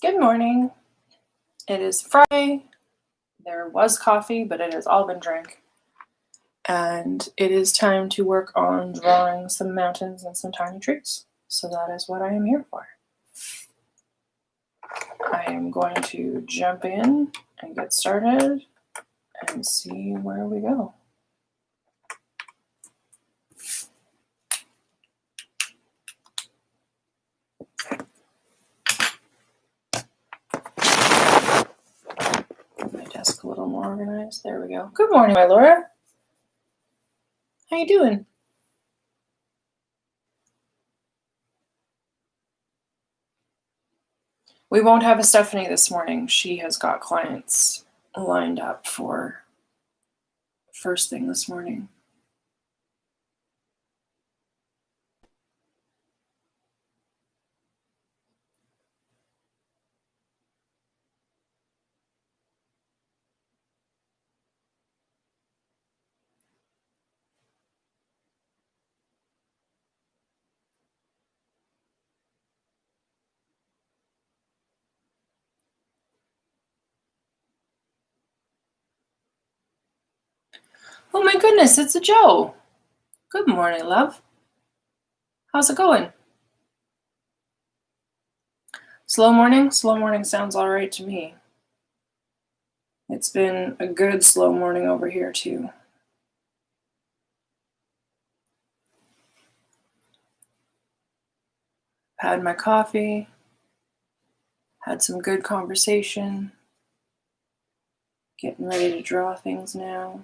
Good morning. It is Friday. There was coffee, but it has all been drank. And it is time to work on drawing some mountains and some tiny trees. So that is what I am here for. I am going to jump in and get started and see where we go. My desk a little more organized. There we go. Good morning, my Laura. How you doing? We won't have a Stephanie this morning. She has got clients lined up for first thing this morning. Oh my goodness, it's a Joe. Good morning, love. How's it going? Slow morning? Slow morning sounds all right to me. It's been a good slow morning over here too. Had my coffee, had some good conversation, getting ready to draw things now.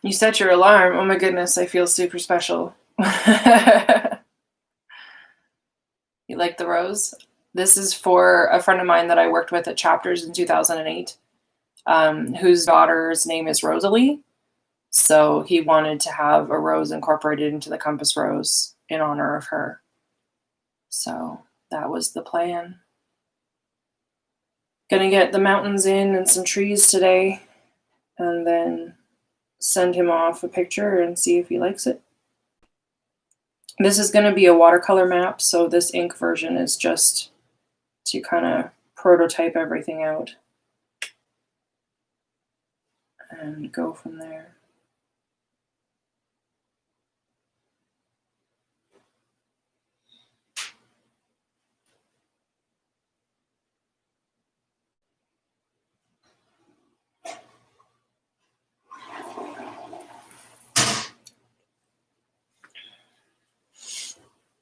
You set your alarm. Oh my goodness, I feel super special. You like the rose? This is for a friend of mine that I worked with at Chapters in 2008, whose daughter's name is Rosalie. So he wanted to have a rose incorporated into the Compass Rose in honor of her. So that was the plan. Gonna get the mountains in and some trees today, and then send him off a picture and see if he likes it. This is gonna be a watercolor map, so this ink version is just to kind of prototype everything out and go from there.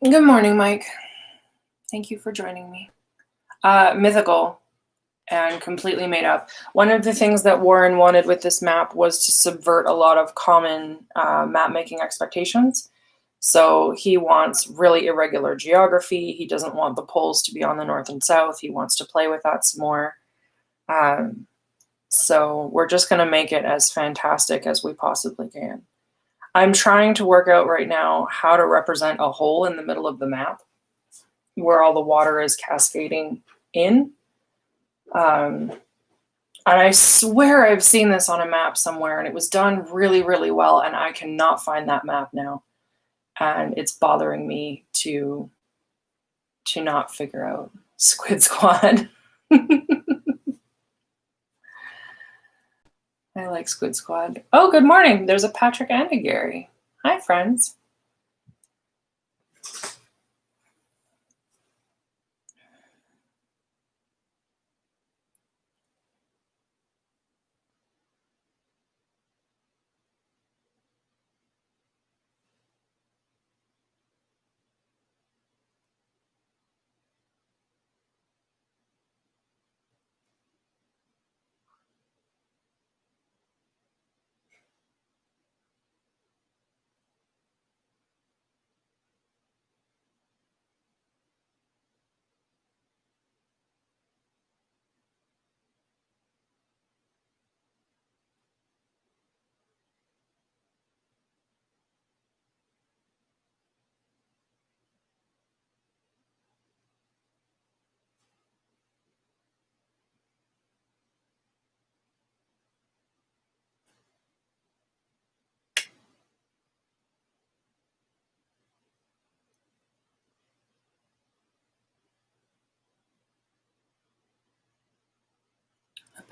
Good morning, Mike. Thank you for joining me. Mythical and completely made up. One of the things that Warren wanted with this map was to subvert a lot of common map making expectations. So he wants really irregular geography. He doesn't want the poles to be on the north and south. He wants to play with that some more. So we're just going to make it as fantastic as we possibly can. I'm trying to work out right now how to represent a hole in the middle of the map where all the water is cascading in. And I swear I've seen this on a map somewhere, and it was done really, really well, and I cannot find that map now. And it's bothering me to not figure out Squid Squad. I like Squid Squad. Oh, good morning. There's a Patrick and a Gary. Hi, friends.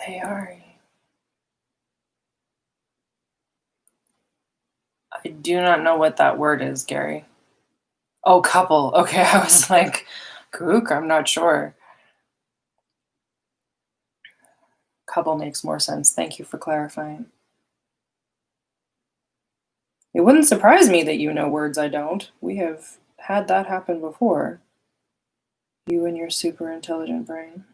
Payari. I do not know what that word is, Gary. Oh, couple. Okay, I was like, kook, I'm not sure. Couple makes more sense. Thank you for clarifying. It wouldn't surprise me that you know words I don't. We have had that happen before. You and your super intelligent brain.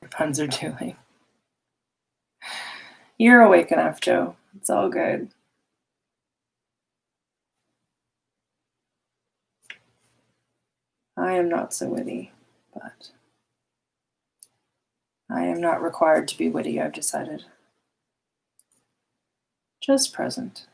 Your puns are doing. You're awake enough, Joe. It's all good. I am not so witty, but I am not required to be witty, I've decided. Just present.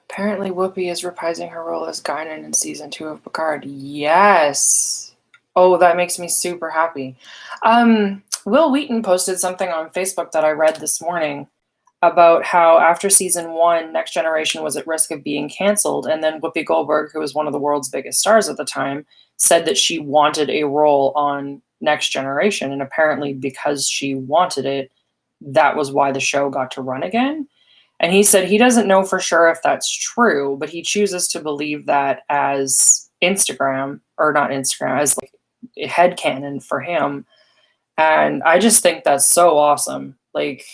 Apparently, Whoopi is reprising her role as Guinan in season 2 of Picard. Yes. Oh, that makes me super happy. Will Wheaton posted something on Facebook that I read this morning about how after season 1, Next Generation was at risk of being canceled, and then Whoopi Goldberg, who was one of the world's biggest stars at the time, said that she wanted a role on Next Generation, and apparently because she wanted it, that was why the show got to run again. And he said he doesn't know for sure if that's true, but he chooses to believe that as Instagram, or not Instagram, as like headcanon for him. And I just think that's so awesome. Like,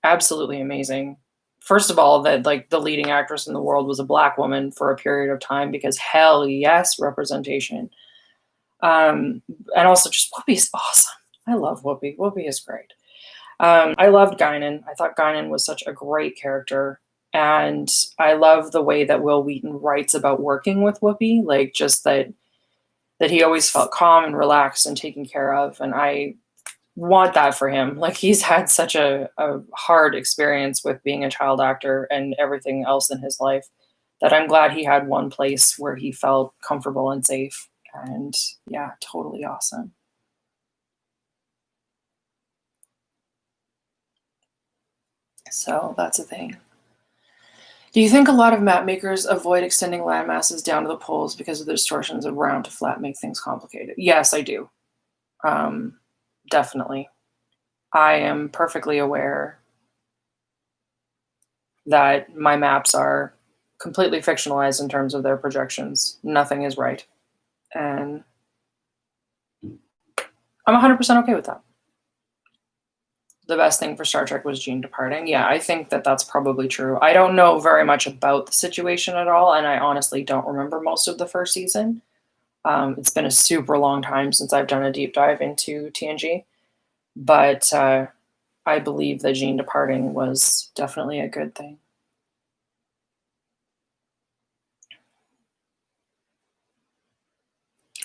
absolutely amazing. First of all, that like the leading actress in the world was a black woman for a period of time, because hell yes, representation. And also just Whoopi's awesome. I love Whoopi. Whoopi is great. I loved Guinan. I thought Guinan was such a great character. And I love the way that Will Wheaton writes about working with Whoopi, like just that he always felt calm and relaxed and taken care of. And I want that for him. Like, he's had such a hard experience with being a child actor and everything else in his life, that I'm glad he had one place where he felt comfortable and safe. And yeah, totally awesome. So that's a thing. Do you think a lot of map makers avoid extending land masses down to the poles because of the distortions of round to flat make things complicated? Yes, I do. Definitely. I am perfectly aware that my maps are completely fictionalized in terms of their projections. Nothing is right. And I'm 100% okay with that. The best thing for Star Trek was Gene departing. Yeah, I think that that's probably true. I don't know very much about the situation at all, and I honestly don't remember most of the first season. It's been a super long time since I've done a deep dive into TNG, but I believe that Jean departing was definitely a good thing.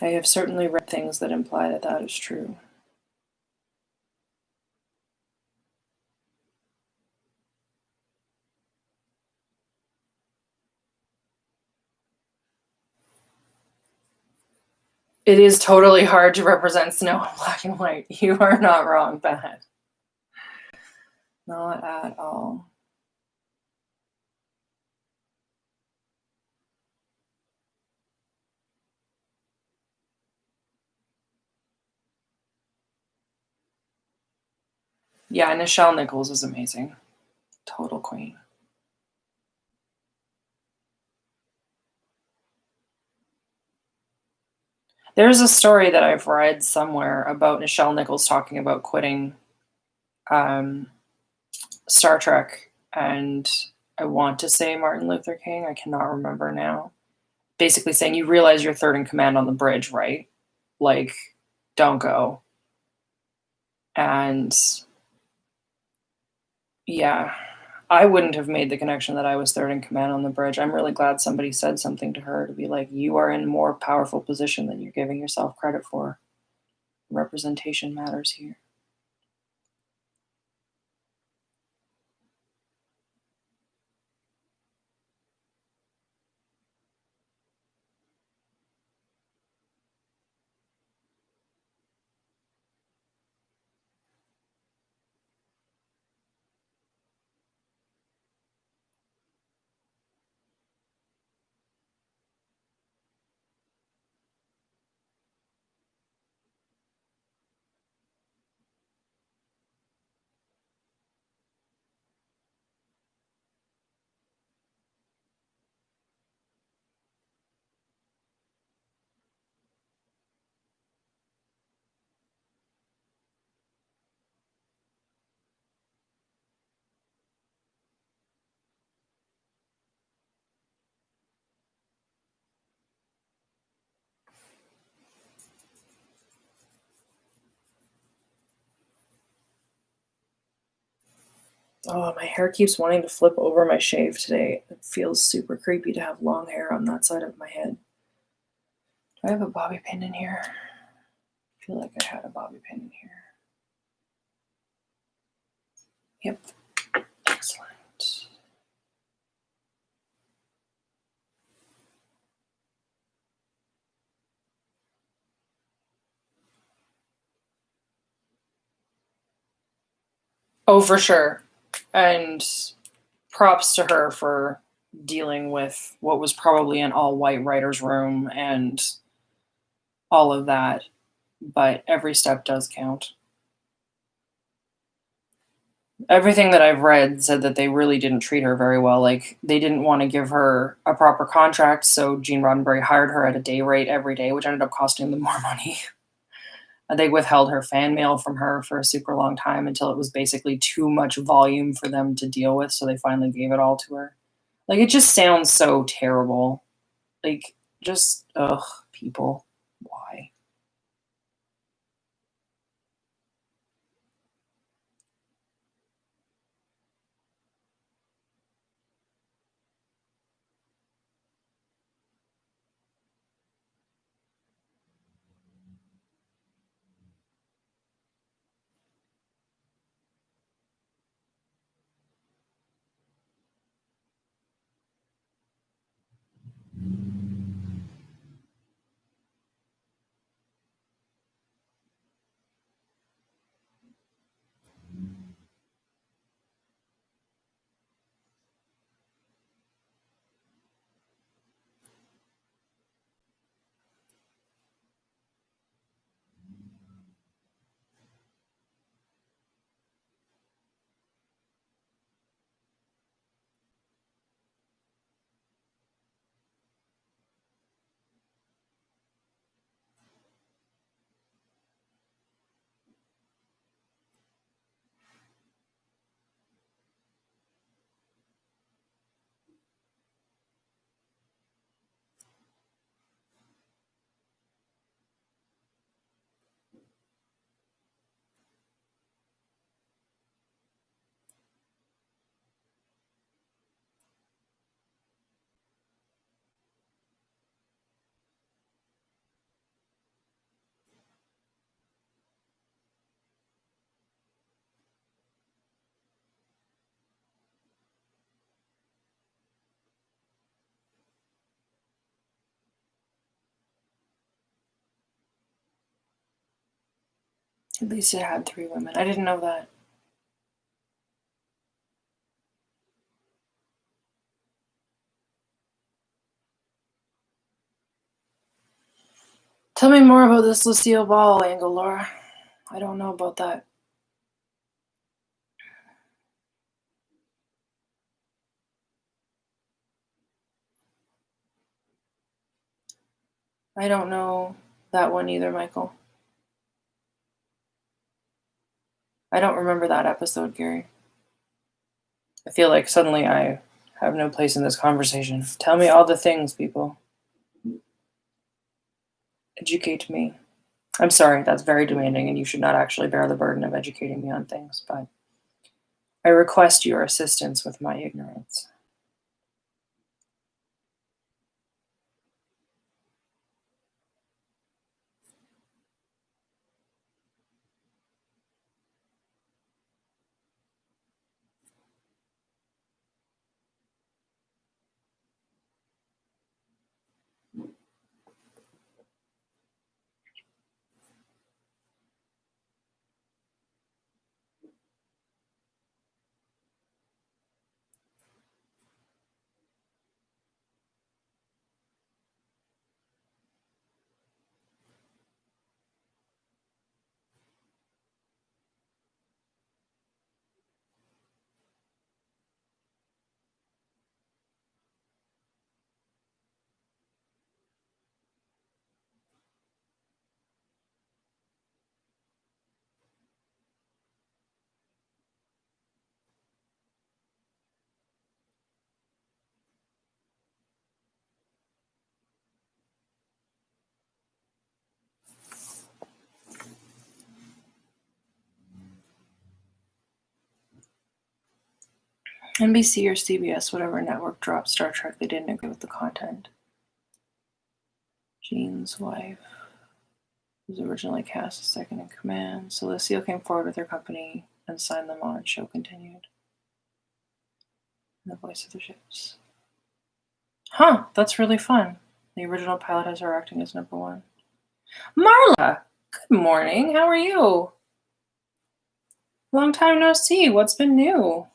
I have certainly read things that imply that that is true. It is totally hard to represent snow in black and white. You are not wrong, Beth. Not at all. Yeah, Nichelle Nichols is amazing. Total queen. There's a story that I've read somewhere about Nichelle Nichols talking about quitting um, Star Trek, and I want to say Martin Luther King. I cannot remember now. Basically saying, you realize you're third in command on the bridge, right? Like, don't go. And yeah, I wouldn't have made the connection that I was third in command on the bridge. I'm really glad somebody said something to her to be like, you are in a more powerful position than you're giving yourself credit for. Representation matters here. Oh, my hair keeps wanting to flip over my shave today. It feels super creepy to have long hair on that side of my head. Do I have a bobby pin in here? I feel like I had a bobby pin in here. Yep. Excellent. Oh, for sure. And props to her for dealing with what was probably an all white writer's room and all of that. But every step does count. Everything that I've read said that they really didn't treat her very well. Like, they didn't want to give her a proper contract, so Gene Roddenberry hired her at a day rate every day, which ended up costing them more money. They withheld her fan mail from her for a super long time until it was basically too much volume for them to deal with, so they finally gave it all to her. Like, it just sounds so terrible. Like, just, ugh, people. Why? At least it had 3 women. I didn't know that. Tell me more about this Lucille Ball angle, Laura. I don't know about that. I don't know that one either, Michael. I don't remember that episode, Gary. I feel like suddenly I have no place in this conversation. Tell me all the things, people. Educate me. I'm sorry, that's very demanding, and you should not actually bear the burden of educating me on things, but I request your assistance with my ignorance. NBC or CBS, whatever network dropped Star Trek, they didn't agree with the content. Gene's wife was originally cast as second in command, so Lucille came forward with her company and signed them on, and show continued. And the voice of the ships. Huh, that's really fun. The original pilot has her acting as number 1. Marla! Good morning, how are you? Long time no see, what's been new?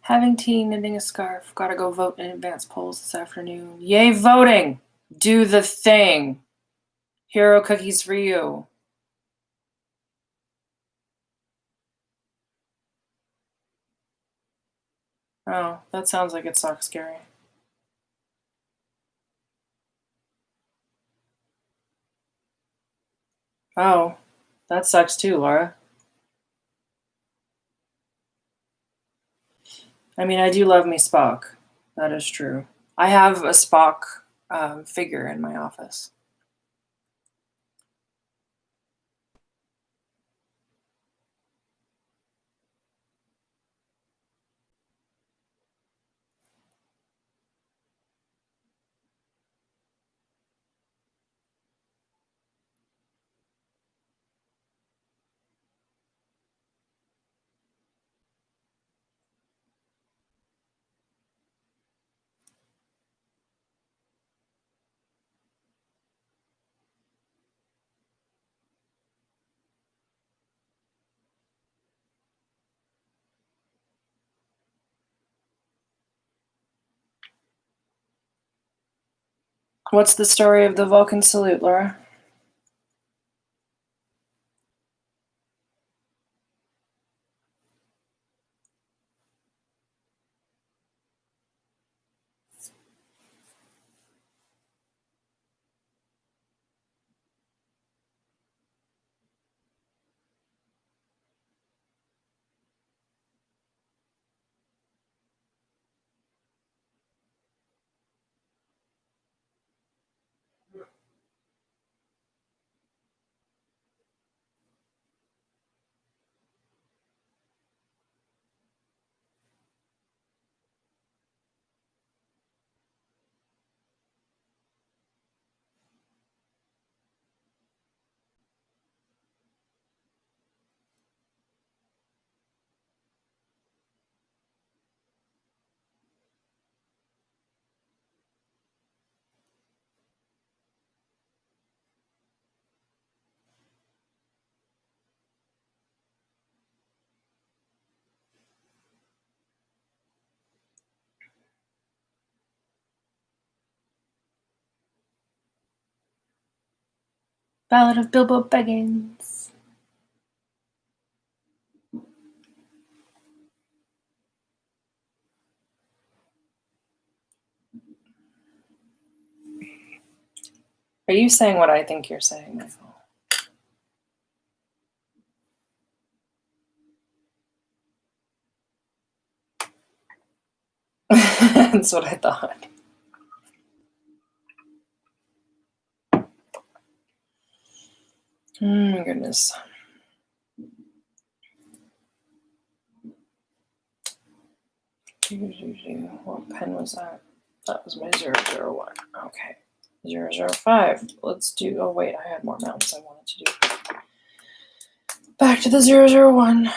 Having tea, knitting a scarf. Gotta go vote in advance polls this afternoon. Yay, voting! Do the thing! Hero cookies for you. Oh, that sounds like it sucks, Gary. Oh, that sucks too, Laura. I mean, I do love me Spock. That is true. I have a Spock figure in my office. What's the story of the Vulcan salute, Laura? Ballad of Bilbo Baggins. Are you saying what I think you're saying, Michael? That's what I thought. Oh my goodness. What pen was that? That was my 001. Okay. 005. Let's do. Oh, wait. I had more mounts I wanted to do. Back to the 001.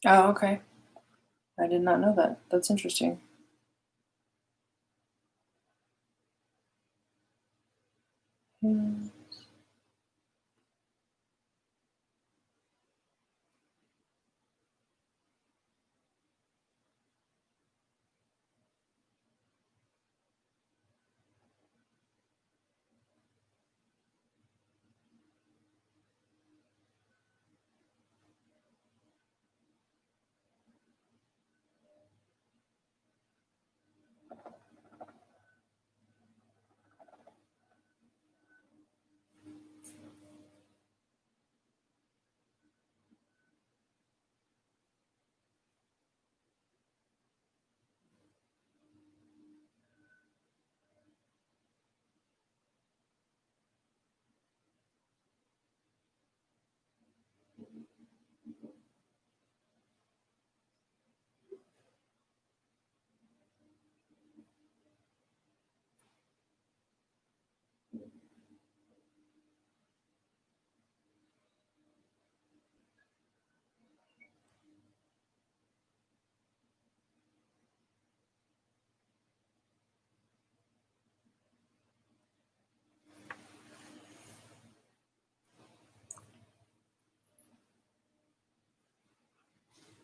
Oh, okay. I did not know that. That's interesting.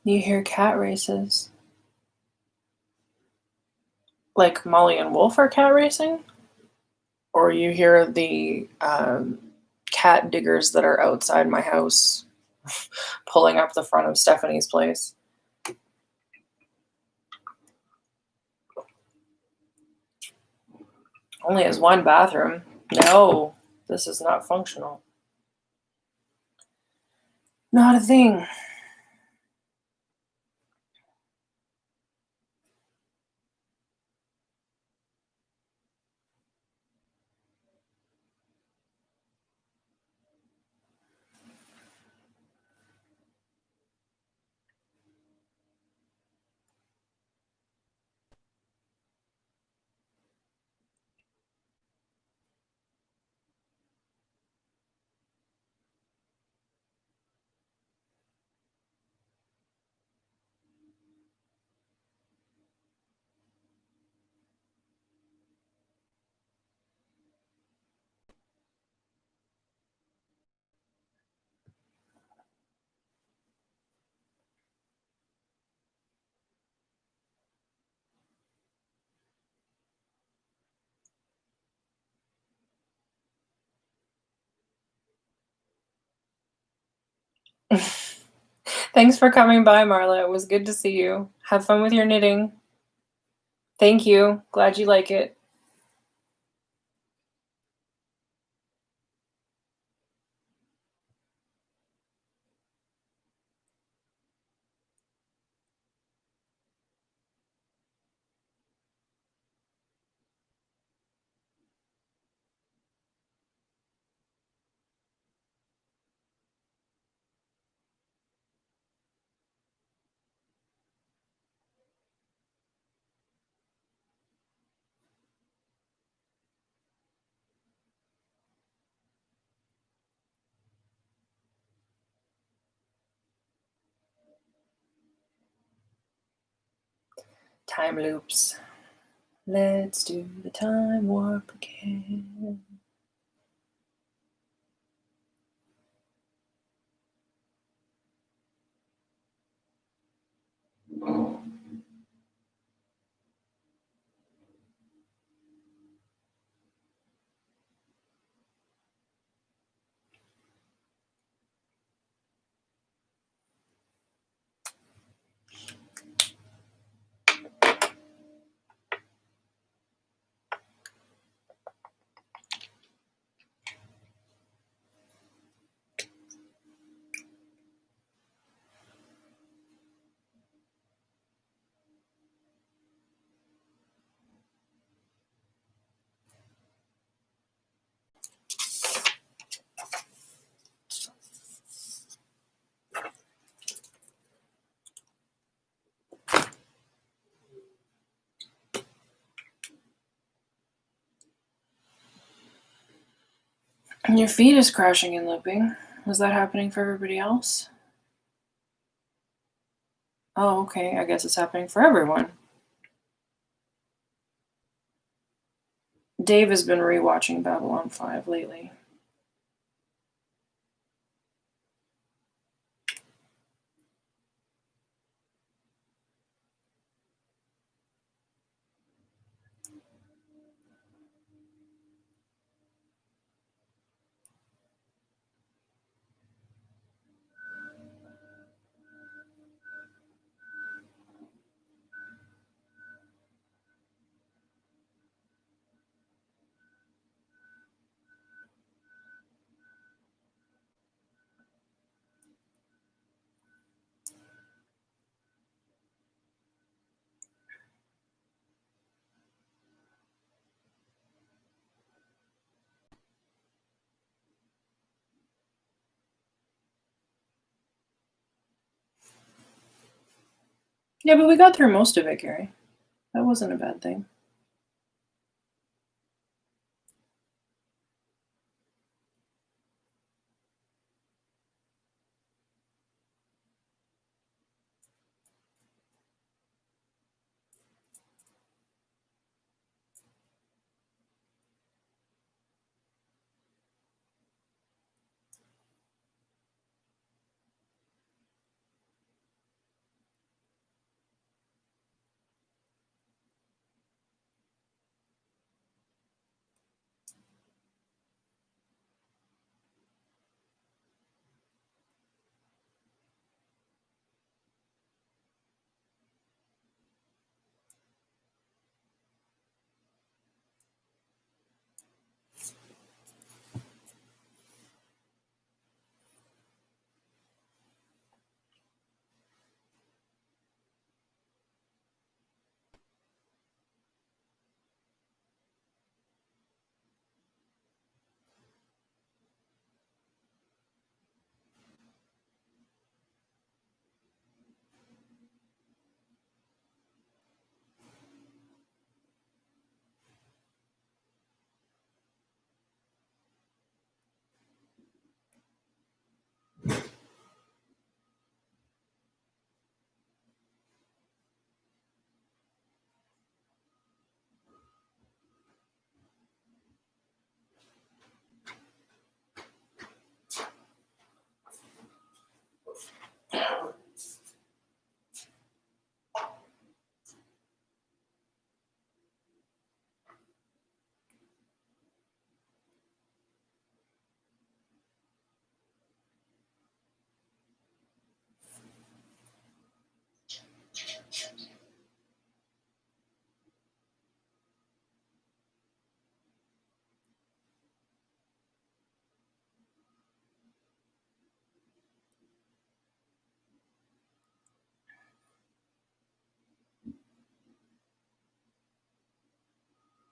You hear cat races. Like Molly and Wolf are cat racing? Or you hear the cat diggers that are outside my house pulling up the front of Stephanie's place. Only has one bathroom. No, this is not functional. Not a thing. Thanks for coming by, Marla. It was good to see you. Have fun with your knitting. Thank you. Glad you like it. Time loops. Let's do the time warp again. And your feed is crashing and looping. Was that happening for everybody else? Oh, okay. I guess it's happening for everyone. Dave has been rewatching Babylon 5 lately. Yeah, but we got through most of it, Gary. That wasn't a bad thing.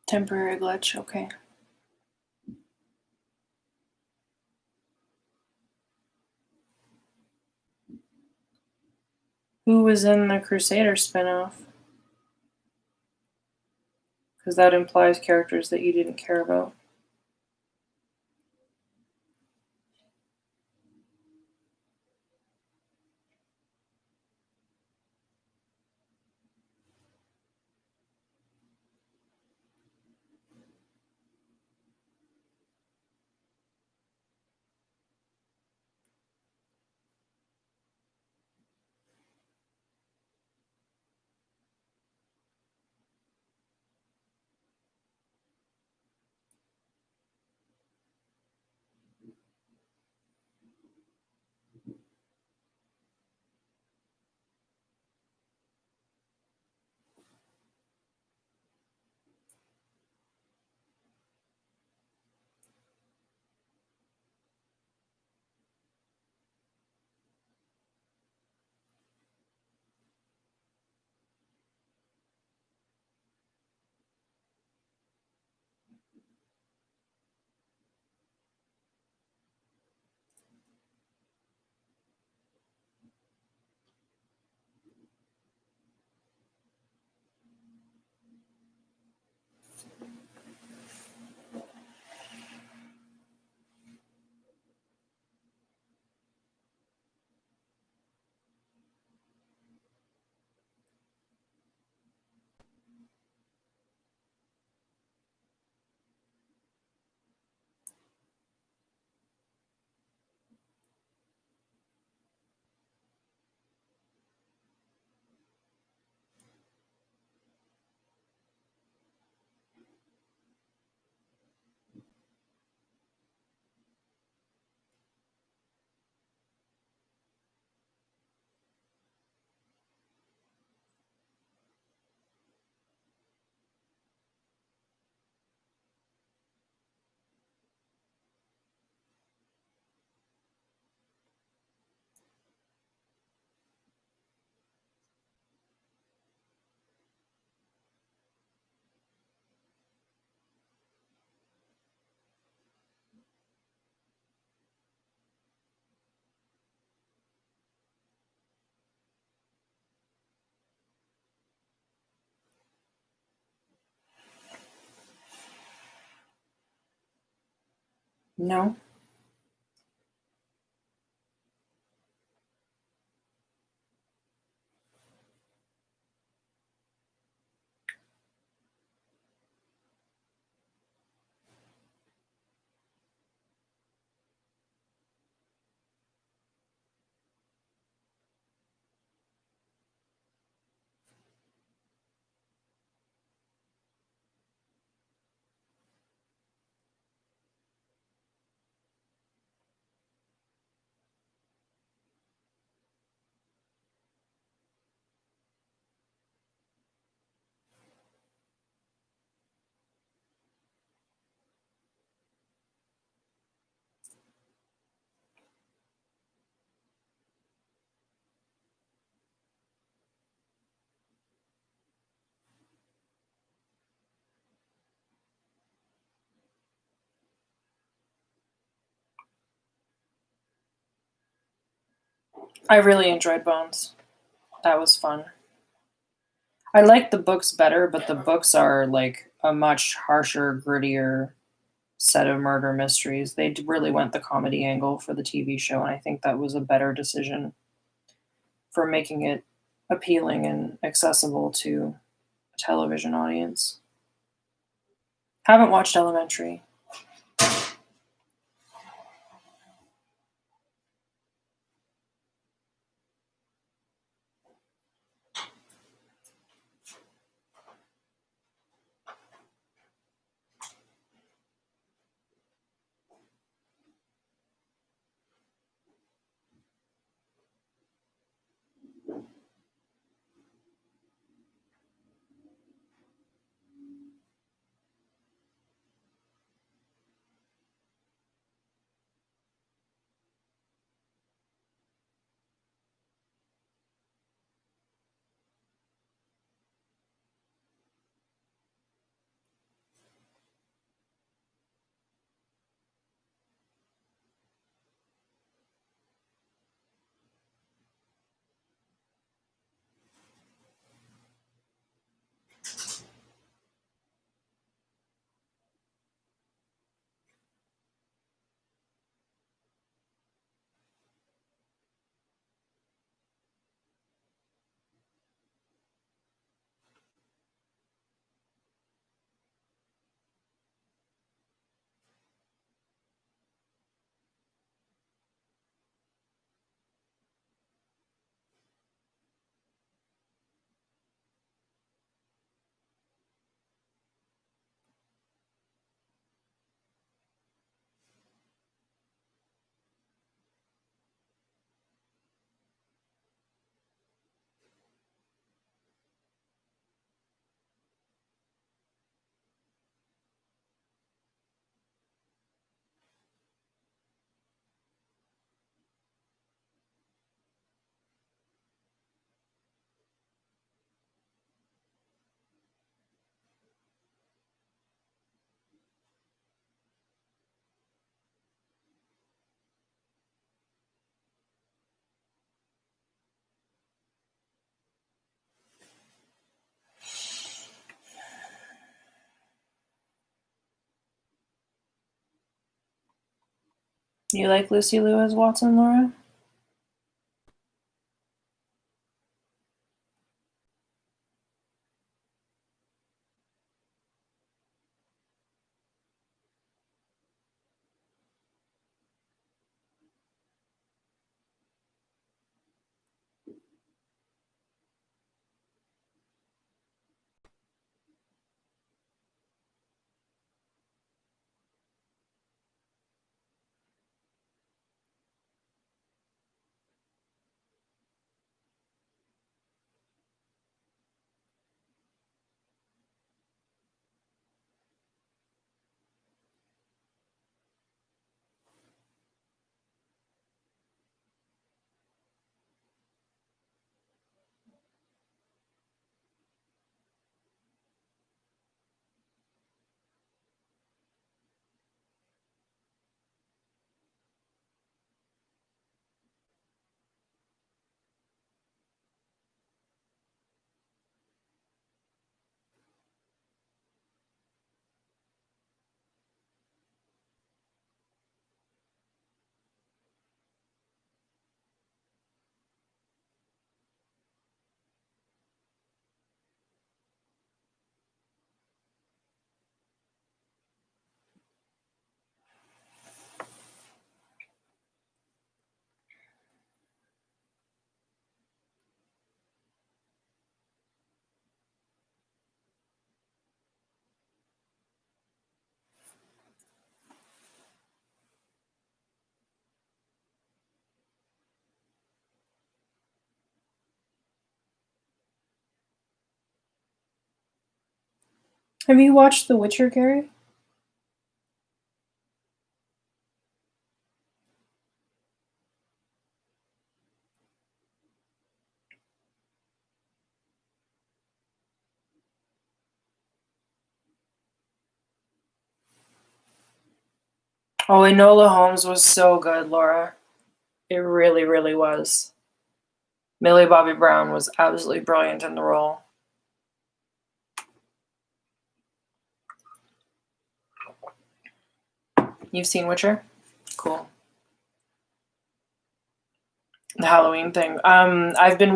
Temporary glitch, okay. Who was in the Crusader spinoff? Because that implies characters that you didn't care about. No. I really enjoyed Bones. That was fun. I like the books better, but the books are like a much harsher, grittier set of murder mysteries. They really went the comedy angle for the TV show, and I think that was a better decision for making it appealing and accessible to a television audience. Haven't watched Elementary. You like Lucy Liu as Watson, Laura? Have you watched The Witcher, Gary? Oh, Enola Holmes was so good, Laura. It really, really was. Millie Bobby Brown was absolutely brilliant in the role. You've seen Witcher? Cool. The Halloween thing. I've been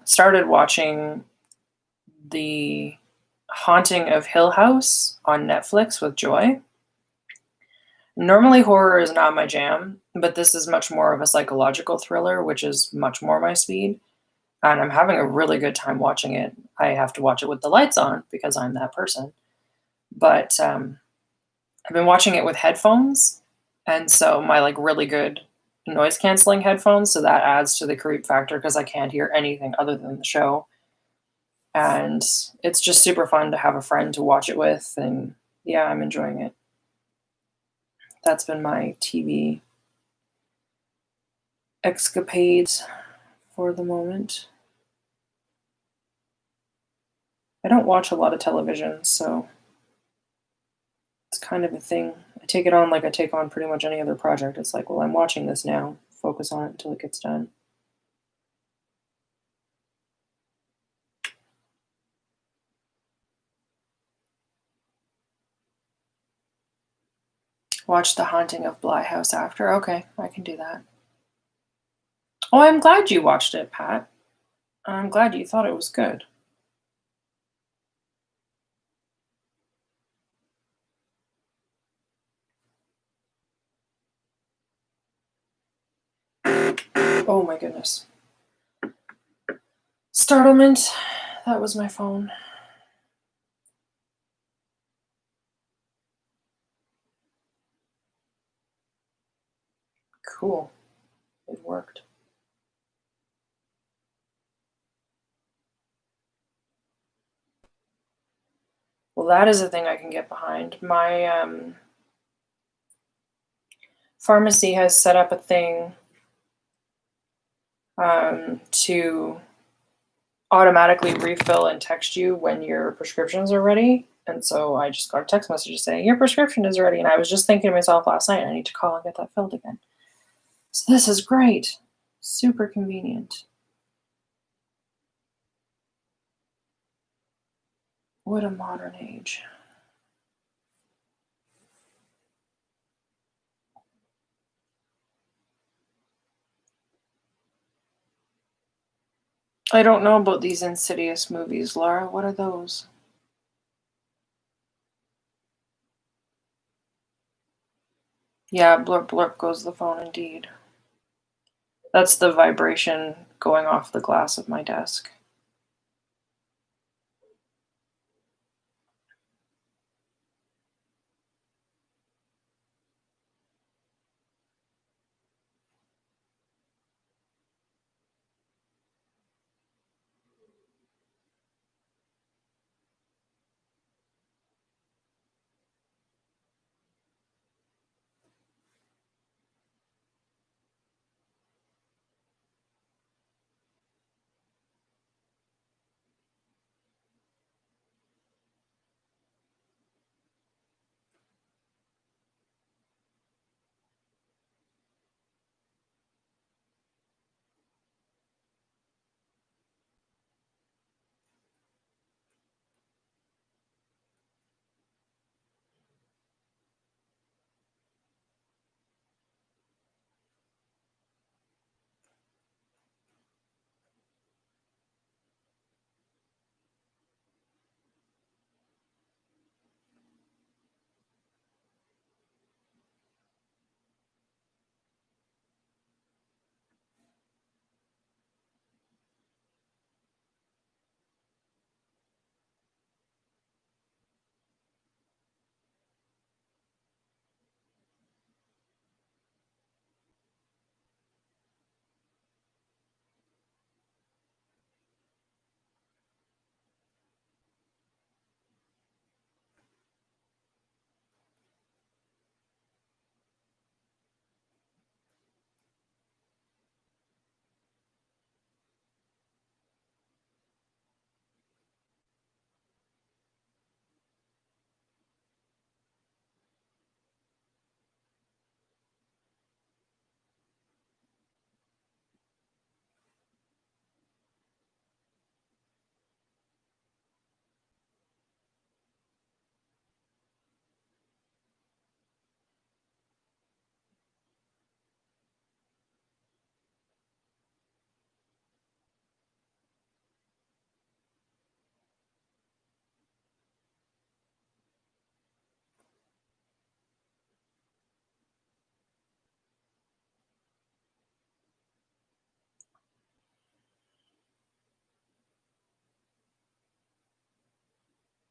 started watching The Haunting of Hill House on Netflix with Joy. Normally, horror is not my jam, but this is much more of a psychological thriller, which is much more my speed. And I'm having a really good time watching it. I have to watch it with the lights on because I'm that person. But I've been watching it with headphones, and so my like really good noise canceling headphones, so that adds to the creep factor because I can't hear anything other than the show. And it's just super fun to have a friend to watch it with, and yeah, I'm enjoying it. That's been my TV escapades for the moment. I don't watch a lot of television, so it's kind of a thing. I take it on like I take on pretty much any other project. It's like, well, I'm watching this now. Focus on it until it gets done. Watch The Haunting of Bly House after. Okay, I can do that. Oh, I'm glad you watched it, Pat. I'm glad you thought it was good. Oh my goodness. Startlement. That was my phone. Cool. It worked. Well, that is a thing I can get behind. My pharmacy has set up a thing to automatically refill and text you when your prescriptions are ready. And so I just got a text message saying, your prescription is ready. And I was just thinking to myself last night, I need to call and get that filled again. So this is great. Super convenient. What a modern age. I don't know about these Insidious movies, Laura. What are those? Yeah, blurp blurp goes the phone indeed. That's the vibration going off the glass of my desk.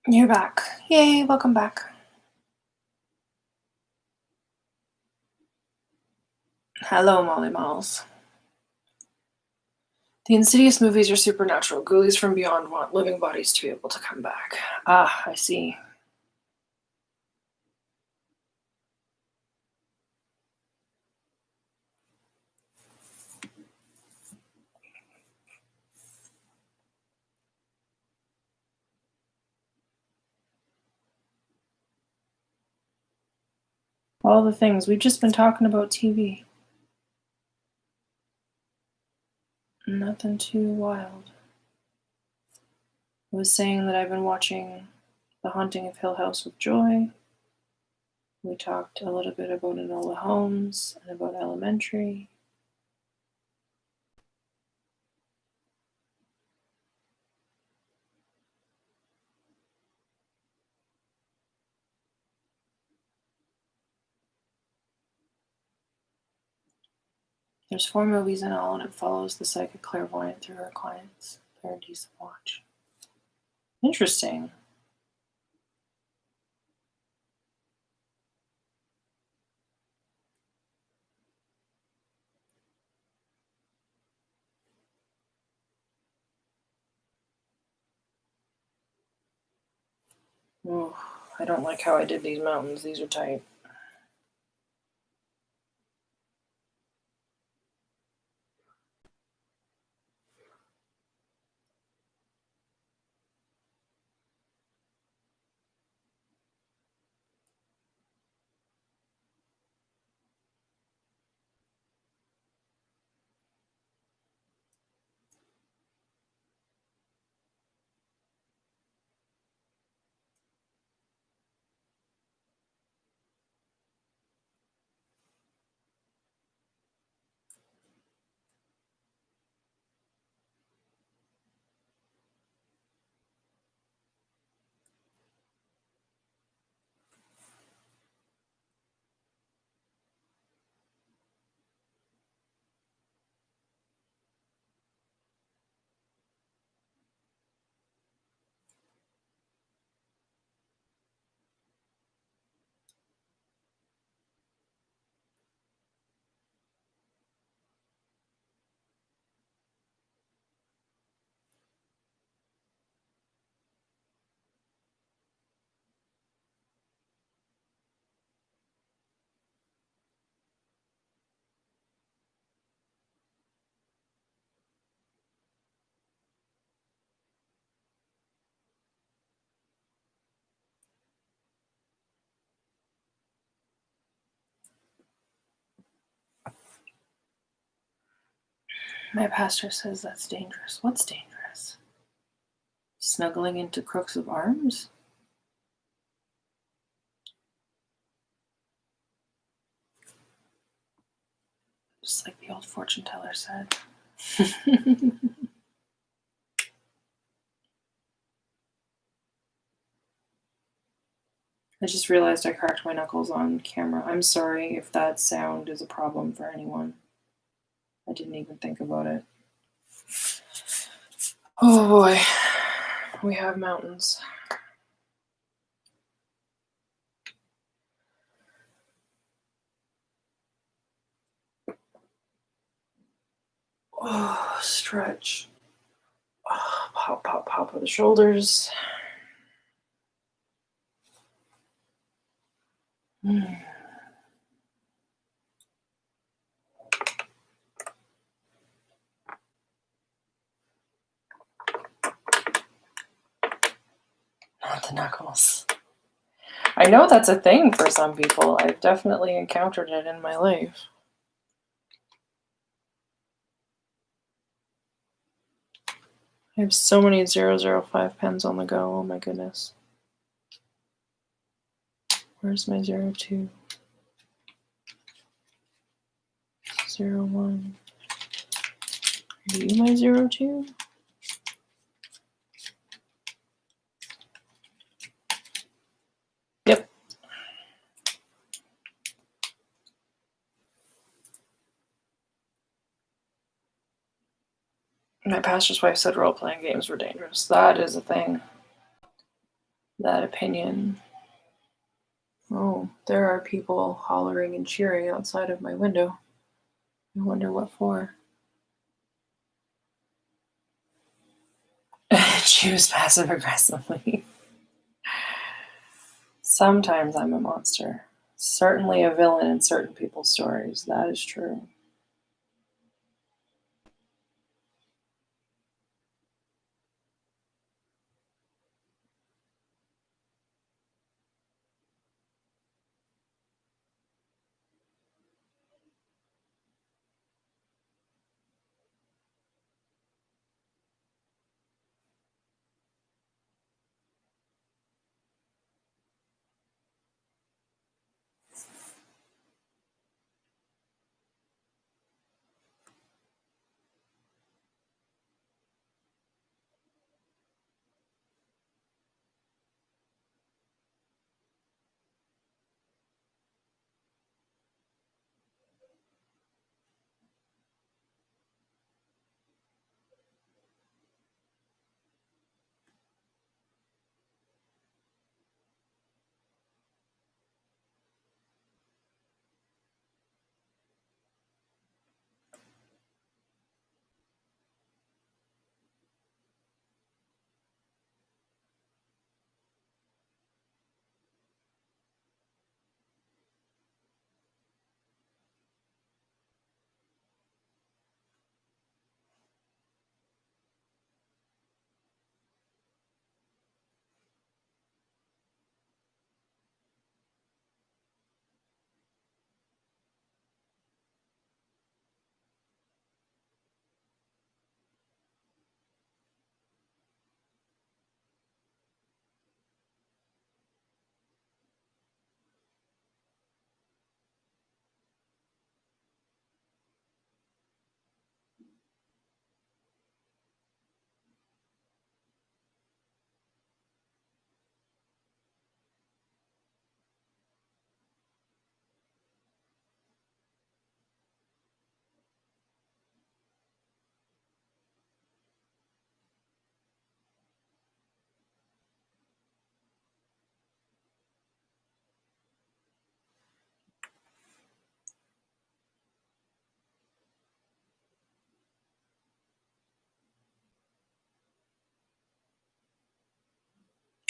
You're back. Yay, welcome back. Hello, Molly Malls. The Insidious movies are supernatural. Ghoulies from beyond want living bodies to be able to come back. Ah, I see. All the things. We've just been talking about TV. Nothing too wild. I was saying that I've been watching The Haunting of Hill House with Joy. We talked a little bit about Enola Holmes and about Elementary. There's 4 movies in all, and it follows the psychic clairvoyant through her clients. They're a decent watch. Interesting. Ooh, I don't like how I did these mountains. These are tight. My pastor says that's dangerous. What's dangerous? Snuggling into crooks of arms? Just like the old fortune teller said. I just realized I cracked my knuckles on camera. I'm sorry if that sound is a problem for anyone. I didn't even think about it. Oh boy, we have mountains. Oh, stretch. Oh, pop, pop, pop of the shoulders. Mm. Not the knuckles. I know that's a thing for some people. I've definitely encountered it in my life. I have so many 005 pens on the go. Oh my goodness. Where's my 02? 01. Are you my 02? Yep. My pastor's wife said role-playing games were dangerous. That is a thing. That opinion. Oh, there are people hollering and cheering outside of my window. I wonder what for. Choose passive aggressively. Sometimes I'm a monster. Certainly a villain in certain people's stories. That is true.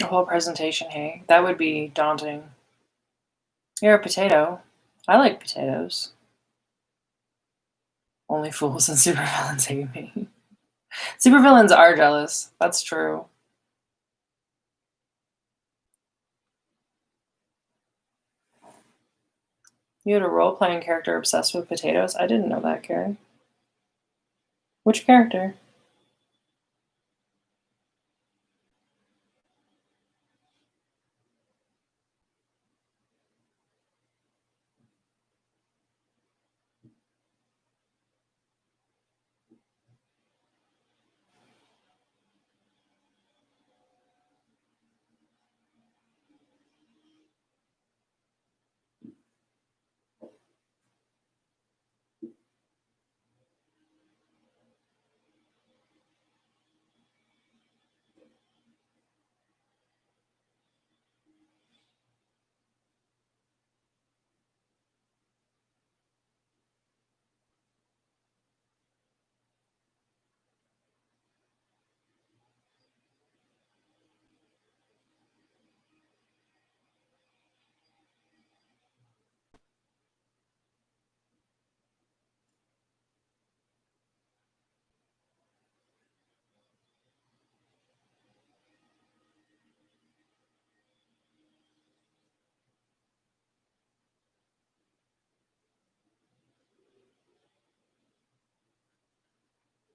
A whole presentation, hey? That would be daunting. You're a potato. I like potatoes. Only fools and supervillains hate me. Supervillains are jealous. That's true. You had a role-playing character obsessed with potatoes? I didn't know that, Carrie. Which character?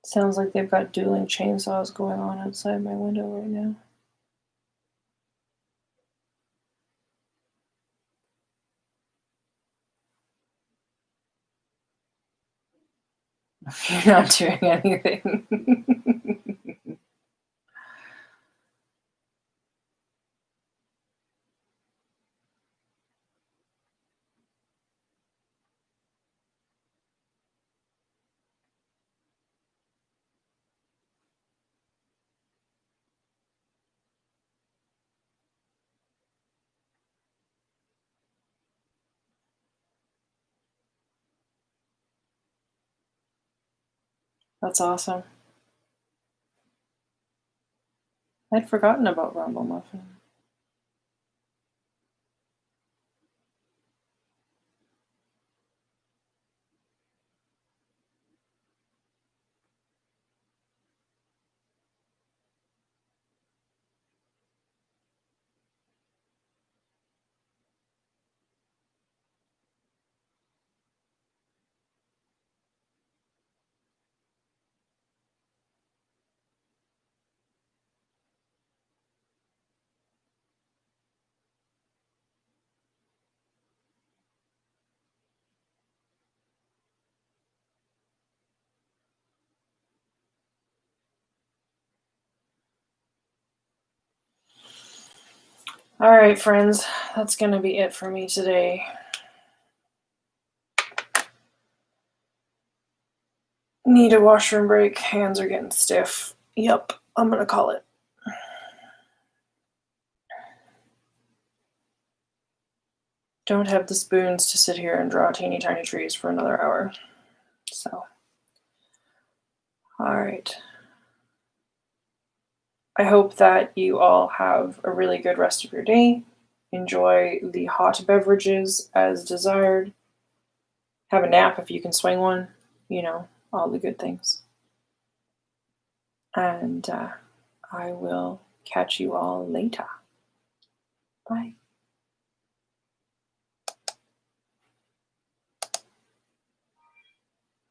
Sounds like they've got dueling chainsaws going on outside my window right now. You're not doing anything. That's awesome. I'd forgotten about Rumble Muffin. All right, friends, that's going to be it for me today. Need a washroom break. Hands are getting stiff. Yep, I'm going to call it. Don't have the spoons to sit here and draw teeny tiny trees for another hour. So, all right. I hope that you all have a really good rest of your day. Enjoy the hot beverages as desired. Have a nap if you can swing one. You know, all the good things. And I will catch you all later. Bye.